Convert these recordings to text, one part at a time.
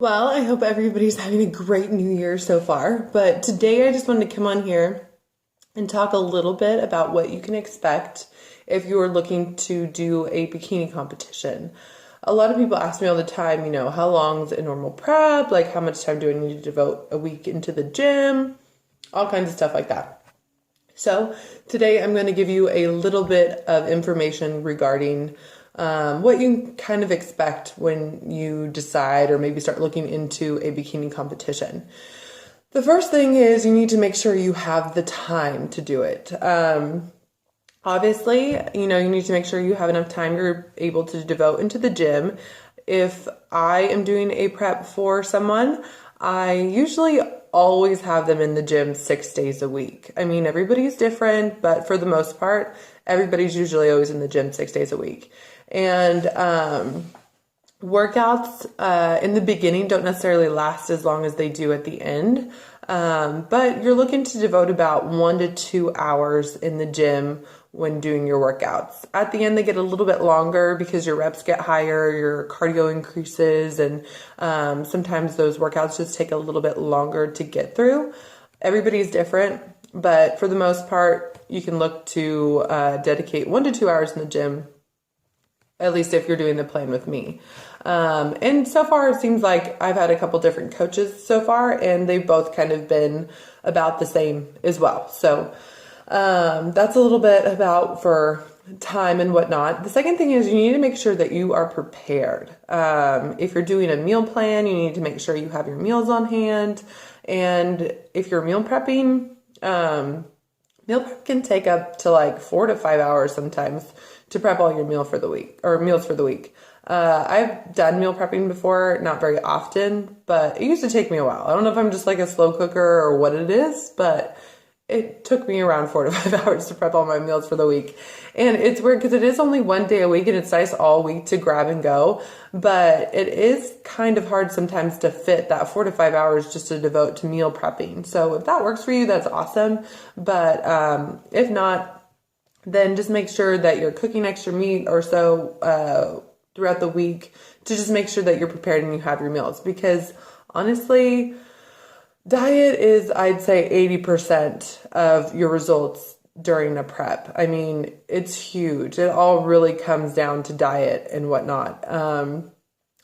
Well, I hope everybody's having a great new year so far. But today I just wanted to come on here and talk a little bit about what you can expect if you are looking to do a bikini competition. A lot of people ask me all the time, how long is a normal prep? Like, how much time do I need to devote a week into the gym? All kinds of stuff like that. So today I'm going to give you a little bit of information regarding what you can kind of expect when you decide or maybe start looking into a bikini competition. The first thing is you need to make sure you have the time to do it. Obviously, you need to make sure you have enough time you're able to devote into the gym. If I am doing a prep for someone, I usually always have them in the gym 6 days a week. I mean, everybody's different, but for the most part, everybody's usually always in the gym 6 days a week. And workouts in the beginning don't necessarily last as long as they do at the end. But you're looking to devote about 1 to 2 hours in the gym when doing your workouts. At the end, they get a little bit longer because your reps get higher, your cardio increases, and sometimes those workouts just take a little bit longer to get through. Everybody's different, but for the most part, you can look to dedicate 1 to 2 hours in the gym, at least if you're doing the plan with me. And so far, it seems like I've had a couple different coaches so far, and they've both kind of been about the same as well. So that's a little bit about for time and whatnot. The second thing is you need to make sure that you are prepared. If you're doing a meal plan, you need to make sure you have your meals on hand. And if you're meal prepping, meal prep can take up to like 4 to 5 hours sometimes to prep all your meals for the week. I've done meal prepping before, not very often, but it used to take me a while. I don't know if I'm just like a slow cooker or what it is, but it took me around 4 to 5 hours to prep all my meals for the week. And it's weird because it is only one day a week and it's nice all week to grab and go. But it is kind of hard sometimes to fit that 4 to 5 hours just to devote to meal prepping. So if that works for you, that's awesome. But if not, then just make sure that you're cooking extra meat or so throughout the week to just make sure that you're prepared and you have your meals. Because honestly, diet is, I'd say, 80% of your results during a prep. I mean, it's huge. It all really comes down to diet and whatnot. I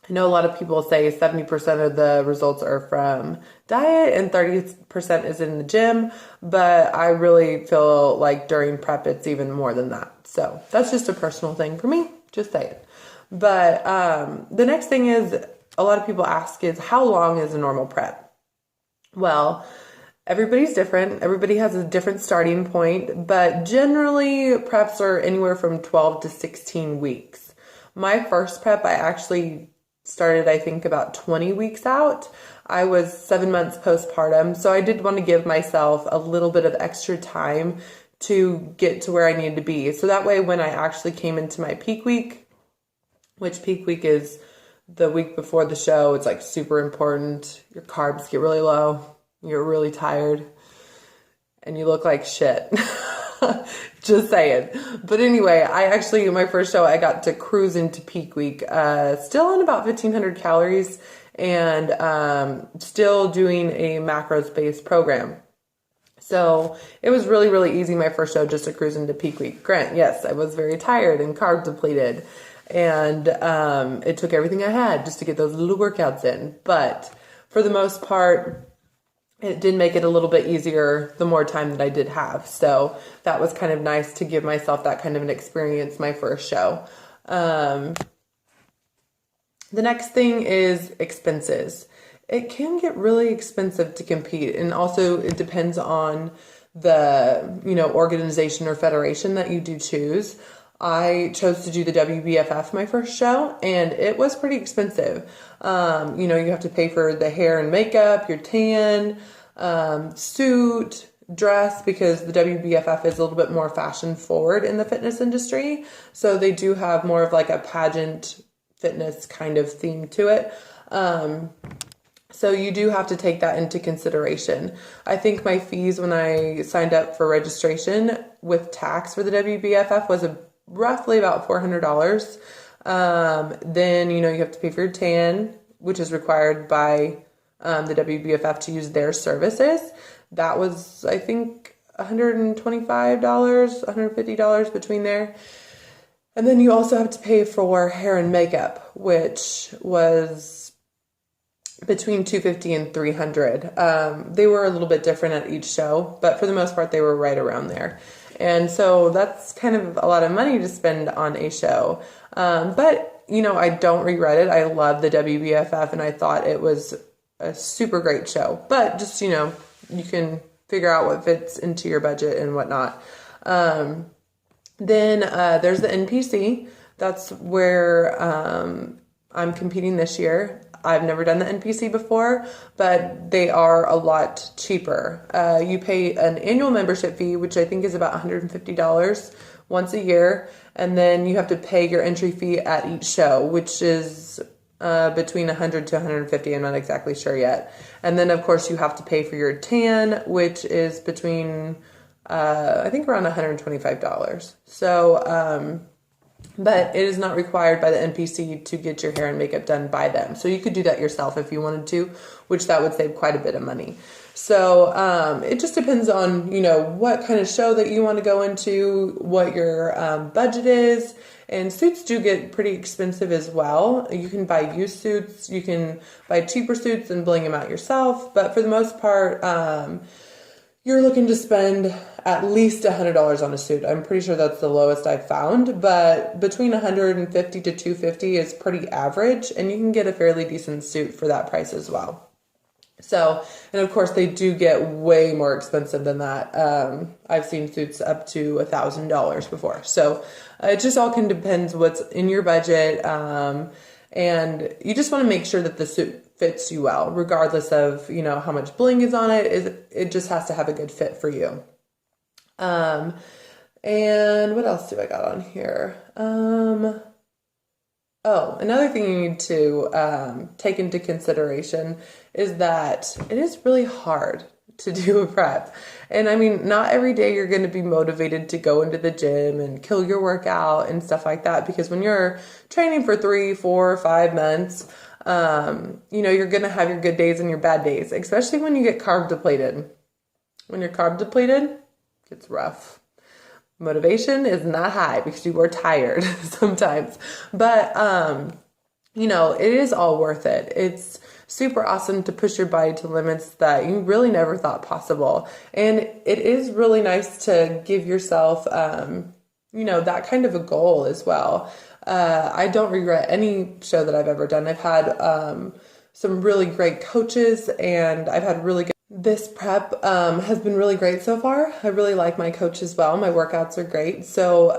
know a lot of people say 70% of the results are from diet and 30% is in the gym, but I really feel like during prep, it's even more than that. So that's just a personal thing for me, just saying. But the next thing is a lot of people ask is how long is a normal prep? Well, everybody's different. Everybody has a different starting point, but generally preps are anywhere from 12 to 16 weeks. My first prep, I actually started, I think, about 20 weeks out. I was 7 months postpartum, so I did want to give myself a little bit of extra time to get to where I needed to be. So that way, when I actually came into my peak week, which peak week is the week before the show, it's like super important. Your carbs get really low. You're really tired. And you look like shit. Just saying. But anyway, my first show, I got to cruise into peak week. Still on about 1,500 calories and still doing a macros-based program. So it was really, really easy my first show just to cruise into peak week. Grant, yes, I was very tired and carb depleted. And it took everything I had just to get those little workouts in. But for the most part, it did make it a little bit easier the more time that I did have. So that was kind of nice to give myself that kind of an experience my first show. The next thing is expenses. It can get really expensive to compete. And also it depends on the, organization or federation that you do choose. I chose to do the WBFF my first show, and it was pretty expensive. You have to pay for the hair and makeup, your tan, suit, dress, because the WBFF is a little bit more fashion forward in the fitness industry. So they do have more of like a pageant fitness kind of theme to it. So you do have to take that into consideration. I think my fees when I signed up for registration with tax for the WBFF was roughly about $400. Then, you have to pay for your tan, which is required by the WBFF to use their services. That was, I think, $125, $150 between there. And then you also have to pay for hair and makeup, which was between $250 and $300. They were a little bit different at each show, but for the most part, they were right around there. And so that's kind of a lot of money to spend on a show. But, I don't regret it. I love the WBFF, and I thought it was a super great show. But just, you can figure out what fits into your budget and whatnot. Then there's the NPC. That's where I'm competing this year. I've never done the NPC before, but they are a lot cheaper. You pay an annual membership fee, which I think is about $150 once a year, and then you have to pay your entry fee at each show, which is between $100 to $150. I'm not exactly sure yet. And then, of course, you have to pay for your tan, which is between I think around $125. So, but it is not required by the NPC to get your hair and makeup done by them. So you could do that yourself if you wanted to, which that would save quite a bit of money. So, it just depends on, what kind of show that you want to go into, what your budget is. And suits do get pretty expensive as well. You can buy used suits, you can buy cheaper suits and bling them out yourself. But for the most part, you're looking to spend at least $100 on a suit. I'm pretty sure that's the lowest I've found, but between $150 to $250 is pretty average, and you can get a fairly decent suit for that price as well. So, and of course they do get way more expensive than that. I've seen suits up to $1,000 before. So it just all can depends what's in your budget. And you just want to make sure that the suit fits you well, regardless of, how much bling is on it. It just has to have a good fit for you. And what else do I got on here? Another thing you need to take into consideration is that it is really hard to do a prep. And I mean, not every day you're going to be motivated to go into the gym and kill your workout and stuff like that, because when you're training for 3, 4, 5 months, you're going to have your good days and your bad days, especially when you get carb depleted. When you're carb depleted, it's rough. Motivation is not high because you are tired sometimes, but, it is all worth it. It's super awesome to push your body to limits that you really never thought possible. And it is really nice to give yourself, that kind of a goal as well. I don't regret any show that I've ever done. I've had some really great coaches, and I've had really good. This prep has been really great so far. I really like my coach as well. My workouts are great. So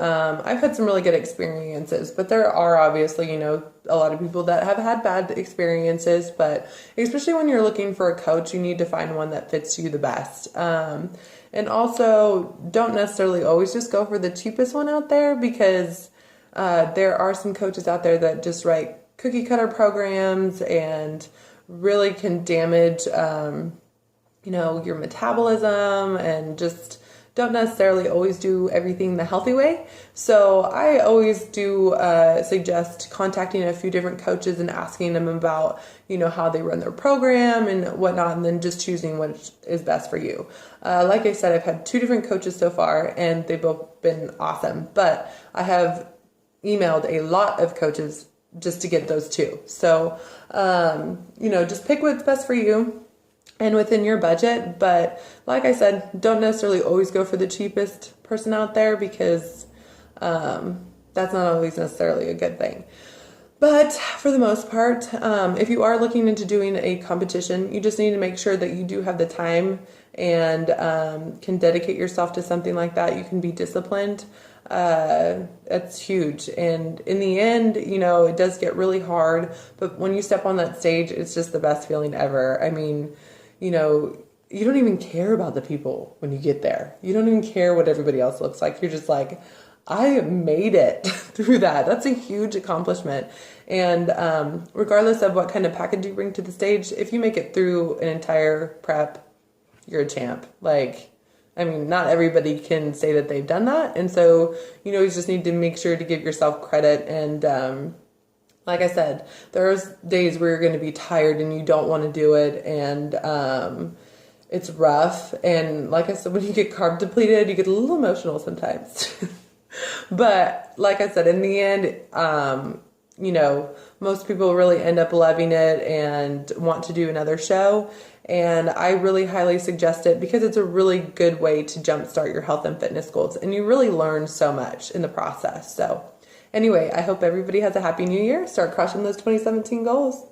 I've had some really good experiences, but there are obviously, a lot of people that have had bad experiences, but especially when you're looking for a coach, you need to find one that fits you the best. And also don't necessarily always just go for the cheapest one out there, because there are some coaches out there that just write cookie cutter programs and really can damage, your metabolism, and just don't necessarily always do everything the healthy way. So I always do suggest contacting a few different coaches and asking them about, how they run their program and whatnot, and then just choosing what is best for you. Like I said, I've had 2 different coaches so far, and they've both been awesome, but I have emailed a lot of coaches just to get those 2. So, just pick what's best for you and within your budget. But like I said, don't necessarily always go for the cheapest person out there, because that's not always necessarily a good thing. But for the most part, if you are looking into doing a competition, you just need to make sure that you do have the time and can dedicate yourself to something like that. You can be disciplined. That's huge. And in the end, it does get really hard, but when you step on that stage, it's just the best feeling ever. I mean, you don't even care about the people when you get there. You don't even care what everybody else looks like. You're just like, I made it through that. That's a huge accomplishment. And regardless of what kind of package you bring to the stage, if you make it through an entire prep, you're a champ. Not everybody can say that they've done that. And so, you just need to make sure to give yourself credit and like I said, there's days where you're going to be tired and you don't want to do it, and it's rough. And like I said, when you get carb depleted, you get a little emotional sometimes. But like I said, in the end, most people really end up loving it and want to do another show. And I really highly suggest it because it's a really good way to jumpstart your health and fitness goals. And you really learn so much in the process. So anyway, I hope everybody has a happy new year. Start crushing those 2017 goals.